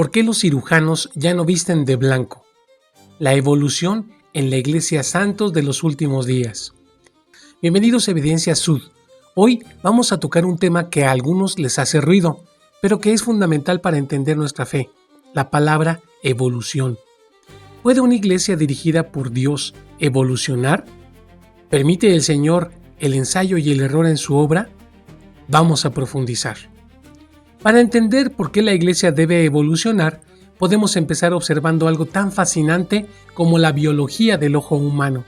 ¿Por qué los cirujanos ya no visten de blanco? La evolución en la Iglesia Santos de los últimos días. Bienvenidos a Evidencia Sud. Hoy vamos a tocar un tema que a algunos les hace ruido, pero que es fundamental para entender nuestra fe, la palabra evolución. ¿Puede una iglesia dirigida por Dios evolucionar? ¿Permite el Señor el ensayo y el error en su obra? Vamos a profundizar. Para entender por qué la iglesia debe evolucionar, podemos empezar observando algo tan fascinante como la biología del ojo humano,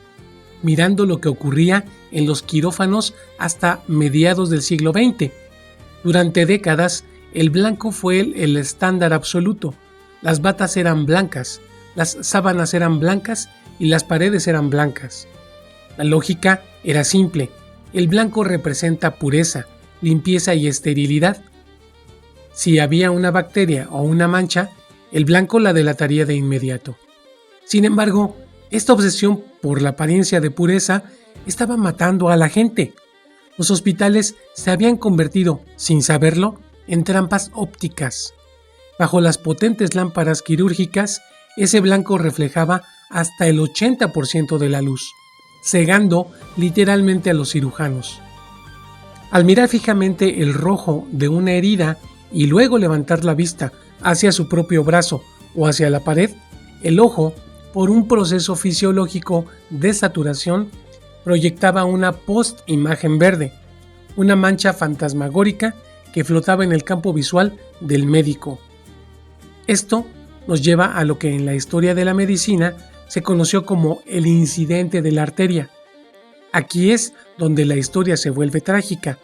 mirando lo que ocurría en los quirófanos hasta mediados del siglo XX. Durante décadas, el blanco fue el estándar absoluto. Las batas eran blancas, las sábanas eran blancas y las paredes eran blancas. La lógica era simple. El blanco representa pureza, limpieza y esterilidad. Si había una bacteria o una mancha, el blanco la delataría de inmediato. Sin embargo, esta obsesión por la apariencia de pureza estaba matando a la gente. Los hospitales se habían convertido, sin saberlo, en trampas ópticas. Bajo las potentes lámparas quirúrgicas, ese blanco reflejaba hasta el 80% de la luz, cegando literalmente a los cirujanos. Al mirar fijamente el rojo de una herida y luego levantar la vista hacia su propio brazo o hacia la pared, el ojo, por un proceso fisiológico de saturación, proyectaba una post-imagen verde, una mancha fantasmagórica que flotaba en el campo visual del médico. Esto nos lleva a lo que en la historia de la medicina se conoció como el incidente de la arteria. Aquí es donde la historia se vuelve trágica,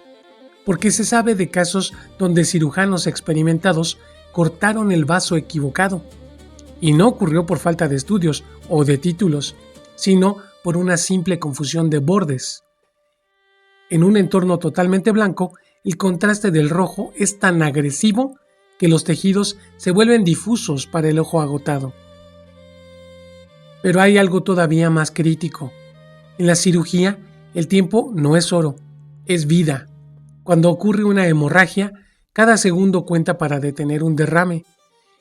porque se sabe de casos donde cirujanos experimentados cortaron el vaso equivocado, y no ocurrió por falta de estudios o de títulos, sino por una simple confusión de bordes. En un entorno totalmente blanco, el contraste del rojo es tan agresivo que los tejidos se vuelven difusos para el ojo agotado. Pero hay algo todavía más crítico. En la cirugía, el tiempo no es oro, es vida. Cuando ocurre una hemorragia, cada segundo cuenta para detener un derrame.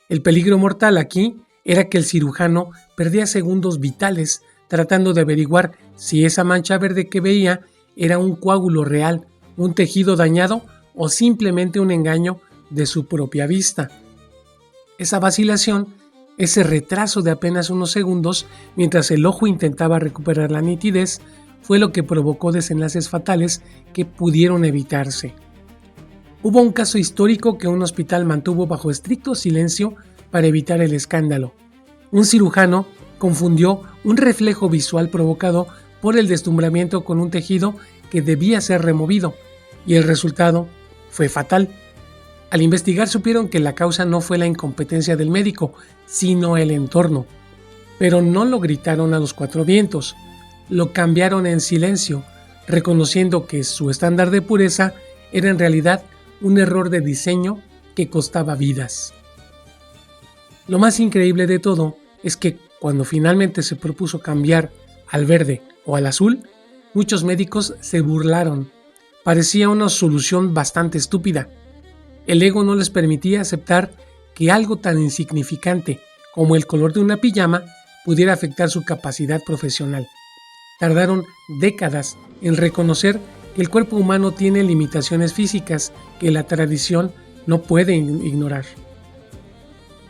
El peligro mortal aquí era que el cirujano perdía segundos vitales tratando de averiguar si esa mancha verde que veía era un coágulo real, un tejido dañado o simplemente un engaño de su propia vista. Esa vacilación, ese retraso de apenas unos segundos mientras el ojo intentaba recuperar la nitidez, fue lo que provocó desenlaces fatales que pudieron evitarse. Hubo un caso histórico que un hospital mantuvo bajo estricto silencio para evitar el escándalo. Un cirujano confundió un reflejo visual provocado por el deslumbramiento con un tejido que debía ser removido, y el resultado fue fatal. Al investigar supieron que la causa no fue la incompetencia del médico, sino el entorno. Pero no lo gritaron a los cuatro vientos, lo cambiaron en silencio, reconociendo que su estándar de pureza era en realidad un error de diseño que costaba vidas. Lo más increíble de todo es que cuando finalmente se propuso cambiar al verde o al azul, muchos médicos se burlaron. Parecía una solución bastante estúpida. El ego no les permitía aceptar que algo tan insignificante como el color de una pijama pudiera afectar su capacidad profesional. Tardaron décadas en reconocer que el cuerpo humano tiene limitaciones físicas que la tradición no puede ignorar.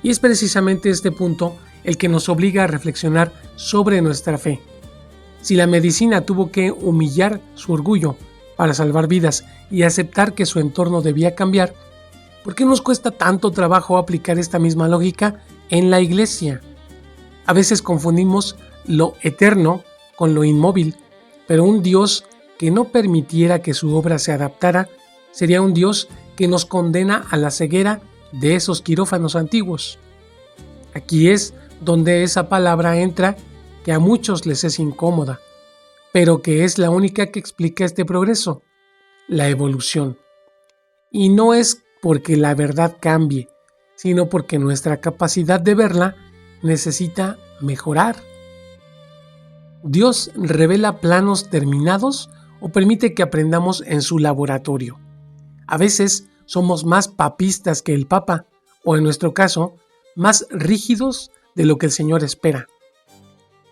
Y es precisamente este punto el que nos obliga a reflexionar sobre nuestra fe. Si la medicina tuvo que humillar su orgullo para salvar vidas y aceptar que su entorno debía cambiar, ¿por qué nos cuesta tanto trabajo aplicar esta misma lógica en la iglesia? A veces confundimos lo eterno con lo inmóvil, pero un Dios que no permitiera que su obra se adaptara sería un Dios que nos condena a la ceguera de esos quirófanos antiguos. Aquí es donde esa palabra entra que a muchos les es incómoda, pero que es la única que explica este progreso, la evolución. Y no es porque la verdad cambie, sino porque nuestra capacidad de verla necesita mejorar. Dios revela planos terminados o permite que aprendamos en su laboratorio. A veces somos más papistas que el Papa, o en nuestro caso, más rígidos de lo que el Señor espera.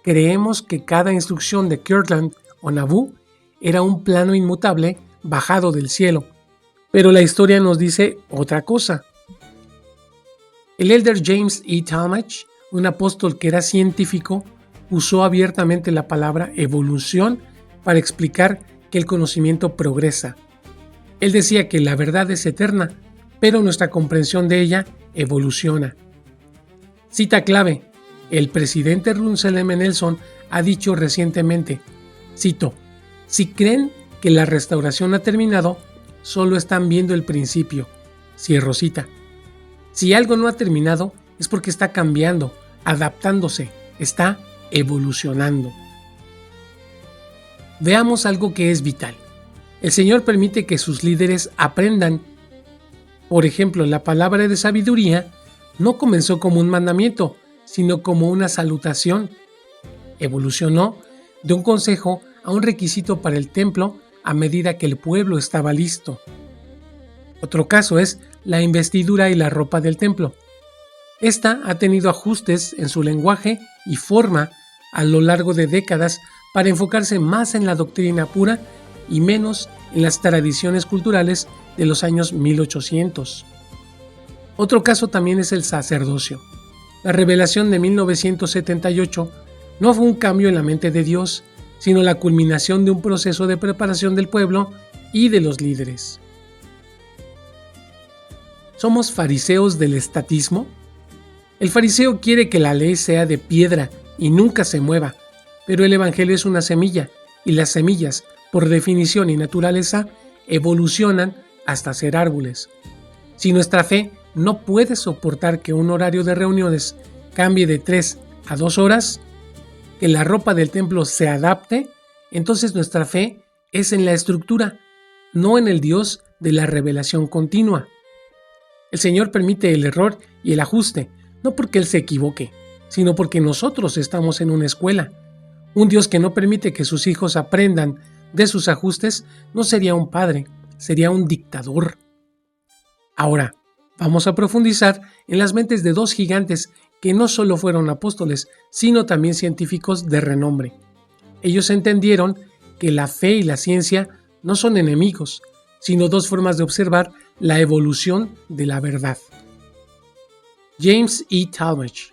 Creemos que cada instrucción de Kirtland o Nauvoo era un plano inmutable bajado del cielo, pero la historia nos dice otra cosa. El elder James E. Talmage, un apóstol que era científico, usó abiertamente la palabra evolución para explicar que el conocimiento progresa. Él decía que la verdad es eterna, pero nuestra comprensión de ella evoluciona. Cita clave: el presidente Russell M. Nelson ha dicho recientemente, cito, "Si creen que la restauración ha terminado, solo están viendo el principio". Cierro cita. Si algo no ha terminado, es porque está cambiando, adaptándose, está evolucionando. Veamos algo que es vital. El Señor permite que sus líderes aprendan. Por ejemplo, la palabra de sabiduría no comenzó como un mandamiento, sino como una salutación. Evolucionó de un consejo a un requisito para el templo a medida que el pueblo estaba listo. Otro caso es la investidura y la ropa del templo. Esta ha tenido ajustes en su lenguaje y forma a lo largo de décadas para enfocarse más en la doctrina pura y menos en las tradiciones culturales de los años 1800. Otro caso también es el sacerdocio. La revelación de 1978 no fue un cambio en la mente de Dios, sino la culminación de un proceso de preparación del pueblo y de los líderes. ¿Somos fariseos del estatismo? El fariseo quiere que la ley sea de piedra y nunca se mueva, pero el evangelio es una semilla, y las semillas, por definición y naturaleza, evolucionan hasta ser árboles. Si nuestra fe no puede soportar que un horario de reuniones cambie de 3 a 2 horas, que la ropa del templo se adapte, entonces nuestra fe es en la estructura, no en el Dios de la revelación continua. El Señor permite el error y el ajuste, no porque Él se equivoque, sino porque nosotros estamos en una escuela. Un Dios que no permite que sus hijos aprendan de sus ajustes no sería un padre, sería un dictador. Ahora, vamos a profundizar en las mentes de dos gigantes que no solo fueron apóstoles, sino también científicos de renombre. Ellos entendieron que la fe y la ciencia no son enemigos, sino dos formas de observar la evolución de la verdad. James E. Talmage.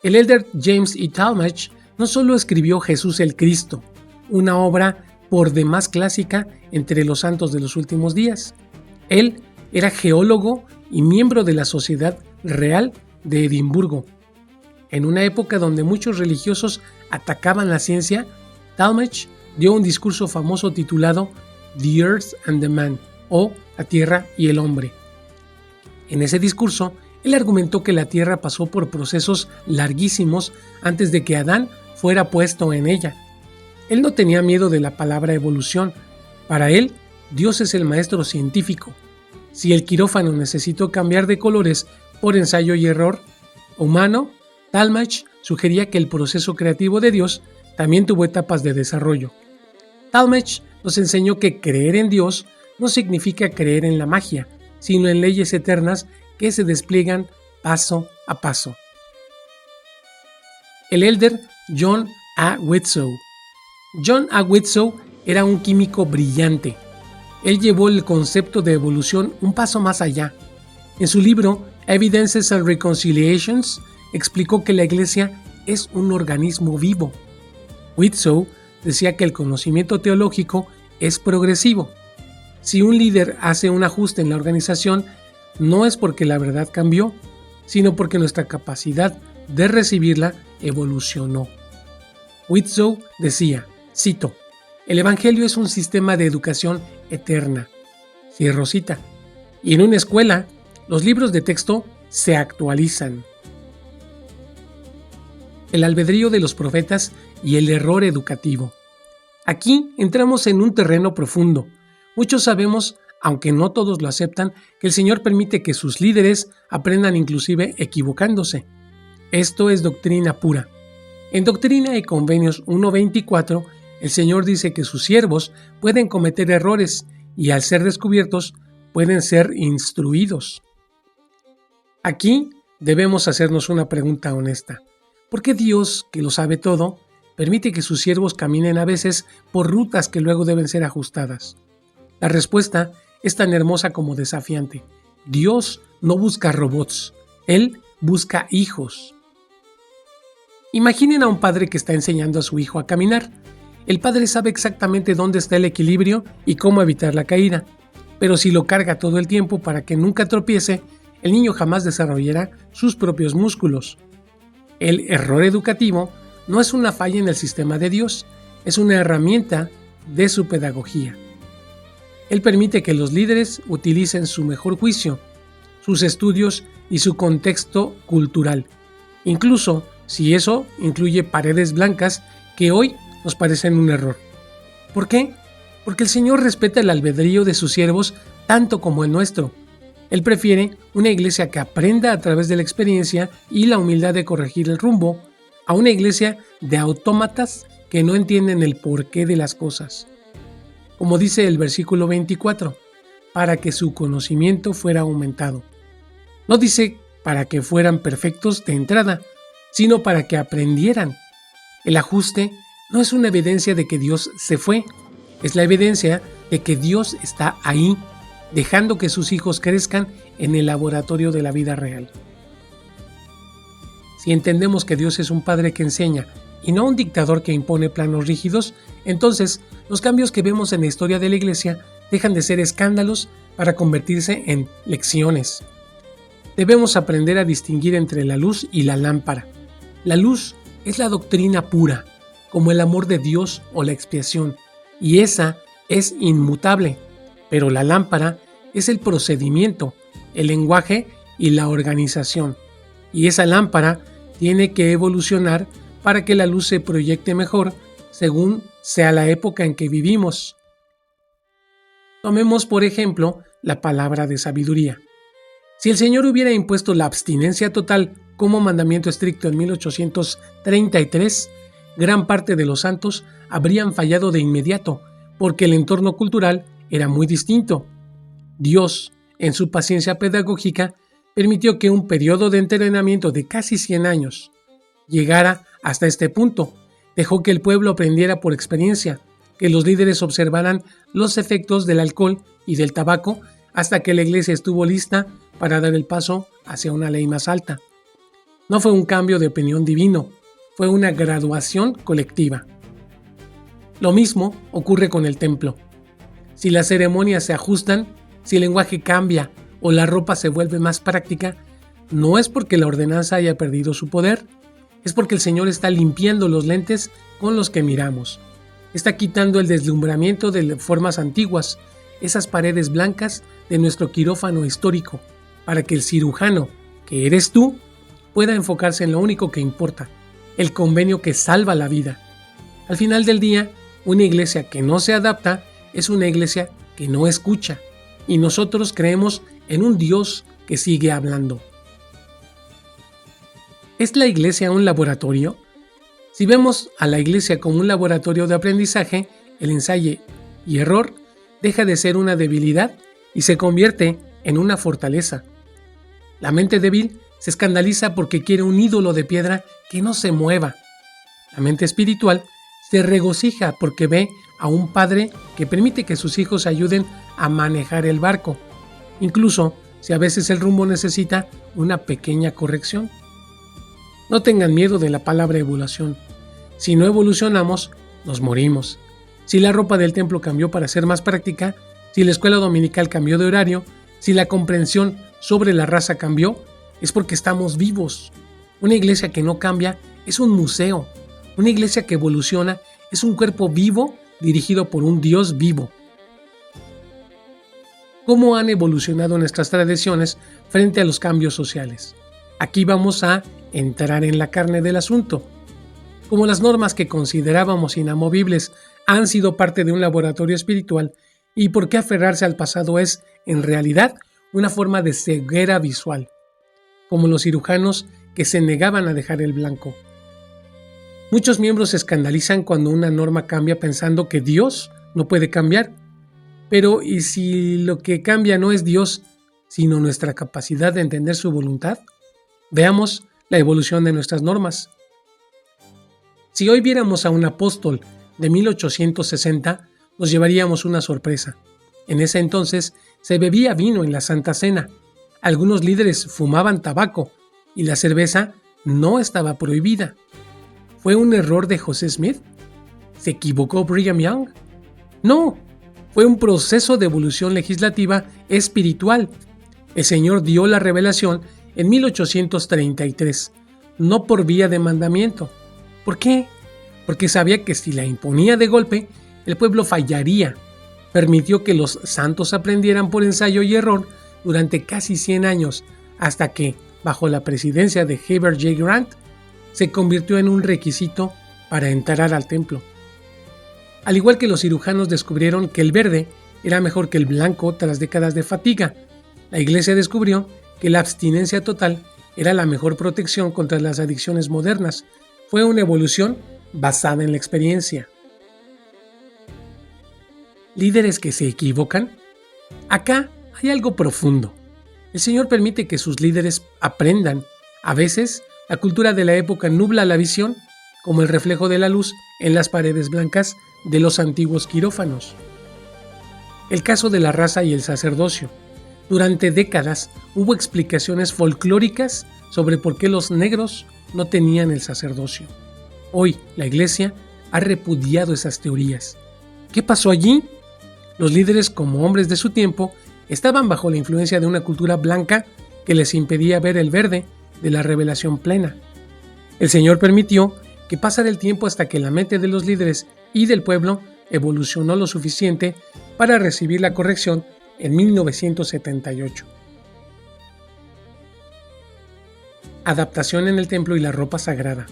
El elder James E. Talmage no solo escribió Jesús el Cristo, una obra por demás clásica entre los santos de los últimos días. Él era geólogo y miembro de la Sociedad Real de Edimburgo. En una época donde muchos religiosos atacaban la ciencia, Talmage dio un discurso famoso titulado The Earth and the Man, o La Tierra y el Hombre. En ese discurso, él argumentó que la Tierra pasó por procesos larguísimos antes de que Adán fuera puesto en ella. Él no tenía miedo de la palabra evolución. Para él, Dios es el maestro científico. Si el quirófano necesitó cambiar de colores por ensayo y error humano, Talmage sugería que el proceso creativo de Dios también tuvo etapas de desarrollo. Talmage nos enseñó que creer en Dios no significa creer en la magia, sino en leyes eternas que se despliegan paso a paso. El elder John A. Widtsoe. John A. Widtsoe era un químico brillante. Él llevó el concepto de evolución un paso más allá. En su libro Evidences and Reconciliations, explicó que la Iglesia es un organismo vivo. Widtsoe decía que el conocimiento teológico es progresivo. Si un líder hace un ajuste en la organización, no es porque la verdad cambió, sino porque nuestra capacidad de recibirla evolucionó. Widtsoe decía, cito, "El Evangelio es un sistema de educación eterna". Cierro cita. Y en una escuela, los libros de texto se actualizan. El albedrío de los profetas y el error educativo. Aquí entramos en un terreno profundo. Muchos sabemos, aunque no todos lo aceptan, que el Señor permite que sus líderes aprendan inclusive equivocándose. Esto es doctrina pura. En Doctrina y Convenios 1.24, el Señor dice que sus siervos pueden cometer errores y al ser descubiertos pueden ser instruidos. Aquí Debemos hacernos una pregunta honesta. ¿Por qué Dios, que lo sabe todo, permite que sus siervos caminen a veces por rutas que luego deben ser ajustadas? La respuesta es tan hermosa como desafiante. Dios no busca robots, Él busca hijos. Imaginen a un padre que está enseñando a su hijo a caminar. El padre sabe exactamente dónde está el equilibrio y cómo evitar la caída, pero si lo carga todo el tiempo para que nunca tropiece, el niño jamás desarrollará sus propios músculos. El error educativo no es una falla en el sistema de Dios, es una herramienta de su pedagogía. Él permite que los líderes utilicen su mejor juicio, sus estudios y su contexto cultural, incluso si eso incluye paredes blancas que hoy nos parecen un error. ¿Por qué? Porque el Señor respeta el albedrío de sus siervos tanto como el nuestro. Él prefiere una iglesia que aprenda a través de la experiencia y la humildad de corregir el rumbo, a una iglesia de autómatas que no entienden el porqué de las cosas. Como dice el versículo 24, para que su conocimiento fuera aumentado. No dice para que fueran perfectos de entrada, sino para que aprendieran. El ajuste no es una evidencia de que Dios se fue, es la evidencia de que Dios está ahí, dejando que sus hijos crezcan en el laboratorio de la vida real. Si entendemos que Dios es un padre que enseña y no un dictador que impone planos rígidos, entonces los cambios que vemos en la historia de la Iglesia dejan de ser escándalos para convertirse en lecciones. Debemos aprender a distinguir entre la luz y la lámpara. La luz es la doctrina pura, como el amor de Dios o la expiación, y esa es inmutable, pero la lámpara es el procedimiento, el lenguaje y la organización, y esa lámpara tiene que evolucionar para que la luz se proyecte mejor según sea la época en que vivimos. Tomemos, por ejemplo, la palabra de sabiduría. Si el Señor hubiera impuesto la abstinencia total como mandamiento estricto en 1833, gran parte de los santos habrían fallado de inmediato, porque el entorno cultural era muy distinto. Dios, en su paciencia pedagógica, permitió que un periodo de entrenamiento de casi 100 años llegara hasta este punto. Dejó que el pueblo aprendiera por experiencia, que los líderes observaran los efectos del alcohol y del tabaco hasta que la iglesia estuvo lista para dar el paso hacia una ley más alta. No fue un cambio de opinión divino, fue una graduación colectiva. Lo mismo ocurre con el templo. Si las ceremonias se ajustan, si el lenguaje cambia o la ropa se vuelve más práctica, no es porque la ordenanza haya perdido su poder, es porque el Señor está limpiando los lentes con los que miramos. Está quitando el deslumbramiento de formas antiguas, esas paredes blancas de nuestro quirófano histórico, para que el cirujano, que eres tú, pueda enfocarse en lo único que importa, el convenio que salva la vida. Al final del día, una iglesia que no se adapta es una iglesia que no escucha, y nosotros creemos en un Dios que sigue hablando. ¿Es la iglesia un laboratorio? Si vemos a la iglesia como un laboratorio de aprendizaje, el ensayo y error deja de ser una debilidad y se convierte en una fortaleza. La mente débil se escandaliza porque quiere un ídolo de piedra que no se mueva. La mente espiritual se regocija porque ve a un padre que permite que sus hijos ayuden a manejar el barco, incluso si a veces el rumbo necesita una pequeña corrección. No tengan miedo de la palabra evolución. Si no evolucionamos, nos morimos. Si la ropa del templo cambió para ser más práctica, si la escuela dominical cambió de horario, si la comprensión sobre la raza cambió, es porque estamos vivos. Una iglesia que no cambia es un museo. Una iglesia que evoluciona es un cuerpo vivo dirigido por un Dios vivo. ¿Cómo han evolucionado nuestras tradiciones frente a los cambios sociales? Aquí vamos a entrar en la carne del asunto. Como las normas que considerábamos inamovibles han sido parte de un laboratorio espiritual, y por qué aferrarse al pasado es, en realidad, una forma de ceguera visual, como los cirujanos que se negaban a dejar el blanco. Muchos miembros se escandalizan cuando una norma cambia pensando que Dios no puede cambiar. Pero, ¿y si lo que cambia no es Dios, sino nuestra capacidad de entender su voluntad? Veamos la evolución de nuestras normas. Si hoy viéramos a un apóstol de 1860, nos llevaríamos una sorpresa. En ese entonces se bebía vino en la Santa Cena, algunos líderes fumaban tabaco y la cerveza no estaba prohibida. ¿Fue un error de José Smith? ¿Se equivocó Brigham Young? No, fue un proceso de evolución legislativa espiritual. El Señor dio la revelación en 1833, no por vía de mandamiento. ¿Por qué? Porque sabía que si la imponía de golpe, el pueblo fallaría. Permitió que los santos aprendieran por ensayo y error durante casi 100 años, hasta que, bajo la presidencia de Heber J. Grant, se convirtió en un requisito para entrar al templo. Al igual que los cirujanos descubrieron que el verde era mejor que el blanco tras décadas de fatiga, la Iglesia descubrió que la abstinencia total era la mejor protección contra las adicciones modernas. Fue una evolución basada en la experiencia. ¿Líderes que se equivocan? Acá hay algo profundo. El Señor permite que sus líderes aprendan. A veces, la cultura de la época nubla la visión, como el reflejo de la luz en las paredes blancas de los antiguos quirófanos. El caso de la raza y el sacerdocio. Durante décadas hubo explicaciones folclóricas sobre por qué los negros no tenían el sacerdocio. Hoy la Iglesia ha repudiado esas teorías. ¿Qué pasó allí? Los líderes, como hombres de su tiempo, estaban bajo la influencia de una cultura blanca que les impedía ver el verde de la revelación plena. El Señor permitió que pasara el tiempo hasta que la mente de los líderes y del pueblo evolucionó lo suficiente para recibir la corrección en 1978. Adaptación en el templo y la ropa sagrada.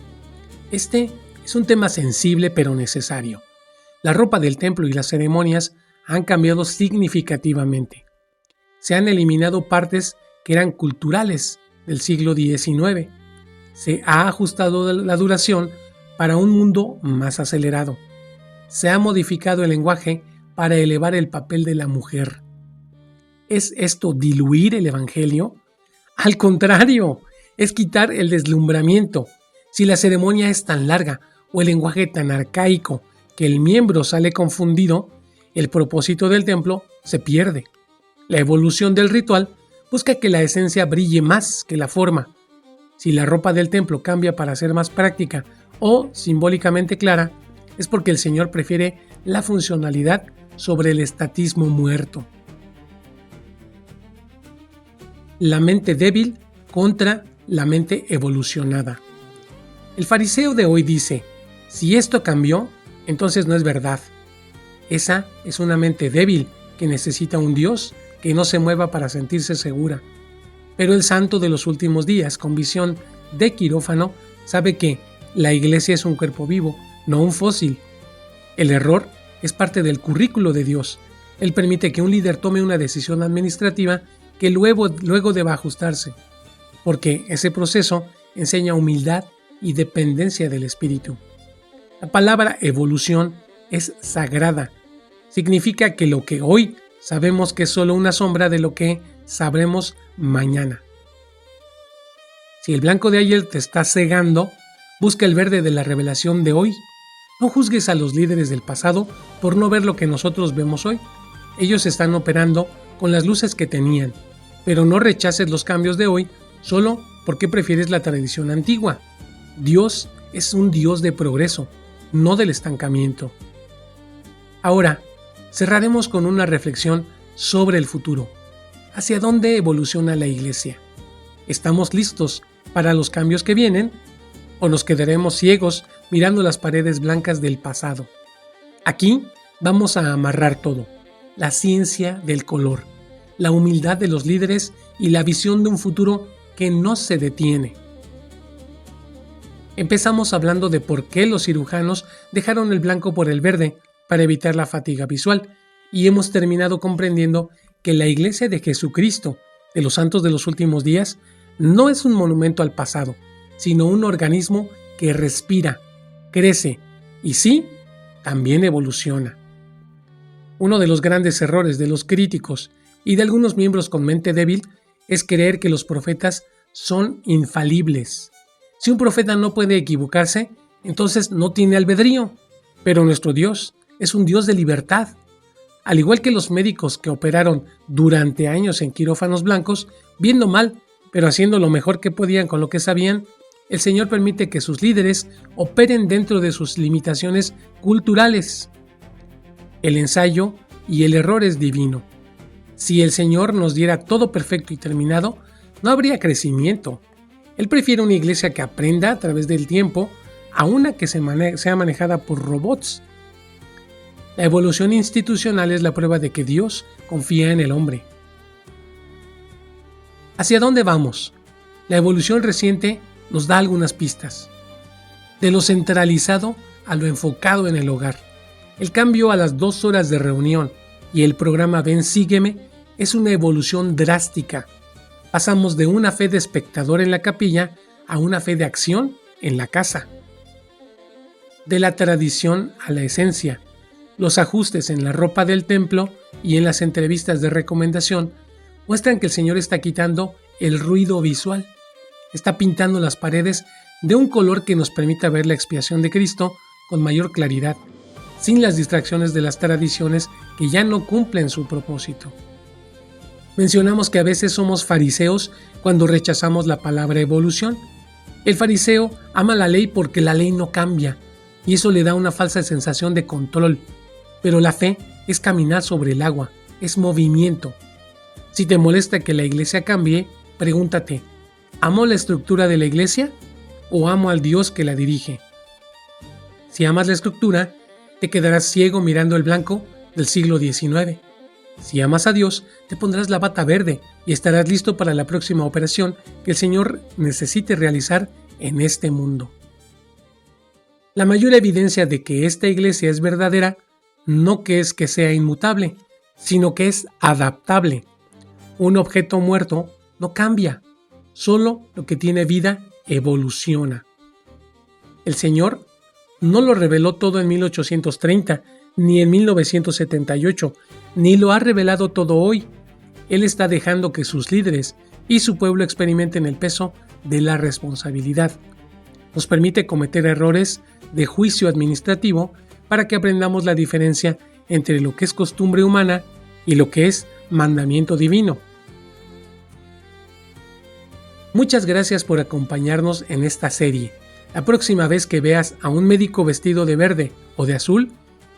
Este es un tema sensible pero necesario. La ropa del templo y las ceremonias han cambiado significativamente. Se han eliminado partes que eran culturales del siglo XIX. Se ha ajustado la duración para un mundo más acelerado. Se ha modificado el lenguaje para elevar el papel de la mujer. ¿Es esto diluir el evangelio? Al contrario, es quitar el deslumbramiento. Si la ceremonia es tan larga o el lenguaje tan arcaico que el miembro sale confundido, el propósito del templo se pierde. La evolución del ritual busca que la esencia brille más que la forma. Si la ropa del templo cambia para ser más práctica o simbólicamente clara, es porque el Señor prefiere la funcionalidad sobre el estatismo muerto. La mente débil contra la mente evolucionada. El fariseo de hoy dice, si esto cambió, entonces no es verdad. Esa es una mente débil que necesita un Dios que no se mueva para sentirse segura. Pero el santo de los últimos días, con visión de quirófano, sabe que la Iglesia es un cuerpo vivo, no un fósil. El error es parte del currículo de Dios. Él permite que un líder tome una decisión administrativa que luego deba ajustarse, porque ese proceso enseña humildad y dependencia del Espíritu. La palabra evolución es sagrada. Significa que lo que hoy sabemos que es solo una sombra de lo que sabremos mañana. Si el blanco de ayer te está cegando, busca el verde de la revelación de hoy. No juzgues a los líderes del pasado por no ver lo que nosotros vemos hoy. Ellos están operando con las luces que tenían, pero no rechaces los cambios de hoy solo porque prefieres la tradición antigua. Dios es un Dios de progreso, no del estancamiento. Ahora, cerraremos con una reflexión sobre el futuro. ¿Hacia dónde evoluciona la Iglesia? ¿Estamos listos para los cambios que vienen? ¿O nos quedaremos ciegos mirando las paredes blancas del pasado? Aquí vamos a amarrar todo: la ciencia del color, la humildad de los líderes y la visión de un futuro que no se detiene. Empezamos hablando de por qué los cirujanos dejaron el blanco por el verde para evitar la fatiga visual, y hemos terminado comprendiendo que la Iglesia de Jesucristo, de los santos de los últimos días, no es un monumento al pasado, sino un organismo que respira, crece y sí, también evoluciona. Uno de los grandes errores de los críticos y de algunos miembros con mente débil es creer que los profetas son infalibles. Si un profeta no puede equivocarse, entonces no tiene albedrío. Pero nuestro Dios es un Dios de libertad. Al igual que los médicos que operaron durante años en quirófanos blancos, viendo mal, pero haciendo lo mejor que podían con lo que sabían, el Señor permite que sus líderes operen dentro de sus limitaciones culturales. El ensayo y el error es divino. Si el Señor nos diera todo perfecto y terminado, no habría crecimiento. Él prefiere una iglesia que aprenda a través del tiempo a una que sea manejada por robots. La evolución institucional es la prueba de que Dios confía en el hombre. ¿Hacia dónde vamos? La evolución reciente nos da algunas pistas. De lo centralizado a lo enfocado en el hogar. El cambio a las 2 horas de reunión y el programa Ven Sígueme es una evolución drástica. Pasamos de una fe de espectador en la capilla a una fe de acción en la casa. De la tradición a la esencia. Los ajustes en la ropa del templo y en las entrevistas de recomendación muestran que el Señor está quitando el ruido visual. Está pintando las paredes de un color que nos permita ver la expiación de Cristo con mayor claridad, sin las distracciones de las tradiciones que ya no cumplen su propósito. Mencionamos que a veces somos fariseos cuando rechazamos la palabra evolución. El fariseo ama la ley porque la ley no cambia, y eso le da una falsa sensación de control. Pero la fe es caminar sobre el agua, es movimiento. Si te molesta que la iglesia cambie, pregúntate, ¿amo la estructura de la iglesia o amo al Dios que la dirige? Si amas la estructura, te quedarás ciego mirando el blanco del siglo XIX. Si amas a Dios, te pondrás la bata verde y estarás listo para la próxima operación que el Señor necesite realizar en este mundo. La mayor evidencia de que esta iglesia es verdadera no que es que sea inmutable, sino que es adaptable. Un objeto muerto no cambia, solo lo que tiene vida evoluciona. El Señor no lo reveló todo en 1830, ni en 1978, ni lo ha revelado todo hoy. Él está dejando que sus líderes y su pueblo experimenten el peso de la responsabilidad. Nos permite cometer errores de juicio administrativo para que aprendamos la diferencia entre lo que es costumbre humana y lo que es mandamiento divino. Muchas gracias por acompañarnos en esta serie. La próxima vez que veas a un médico vestido de verde o de azul,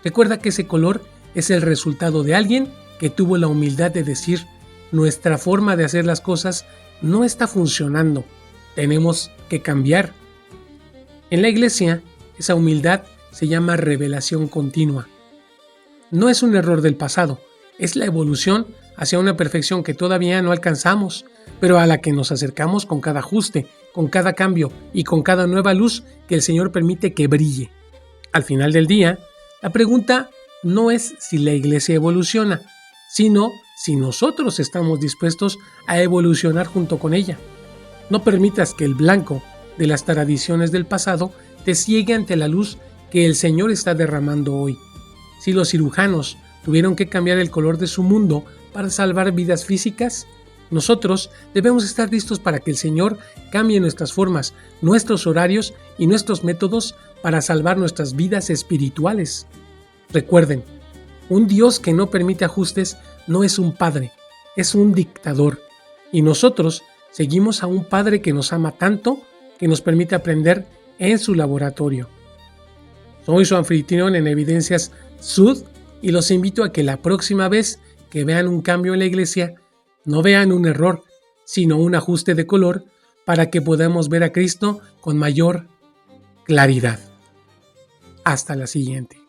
recuerda que ese color es el resultado de alguien que tuvo la humildad de decir: nuestra forma de hacer las cosas no está funcionando, tenemos que cambiar. En la iglesia, esa humildad se llama revelación continua. No es un error del pasado, es la evolución hacia una perfección que todavía no alcanzamos, pero a la que nos acercamos con cada ajuste, con cada cambio y con cada nueva luz que el Señor permite que brille. Al final del día, la pregunta no es si la iglesia evoluciona, sino si nosotros estamos dispuestos a evolucionar junto con ella. No permitas que el blanco de las tradiciones del pasado te ciegue ante la luz que el Señor está derramando hoy. Si los cirujanos tuvieron que cambiar el color de su mundo para salvar vidas físicas, nosotros debemos estar listos para que el Señor cambie nuestras formas, nuestros horarios y nuestros métodos para salvar nuestras vidas espirituales. Recuerden, un Dios que no permite ajustes no es un padre, es un dictador. Y nosotros seguimos a un Padre que nos ama tanto que nos permite aprender en su laboratorio. Soy su anfitrión en Evidencias Sud y los invito a que la próxima vez que vean un cambio en la iglesia, no vean un error, sino un ajuste de color para que podamos ver a Cristo con mayor claridad. Hasta la siguiente.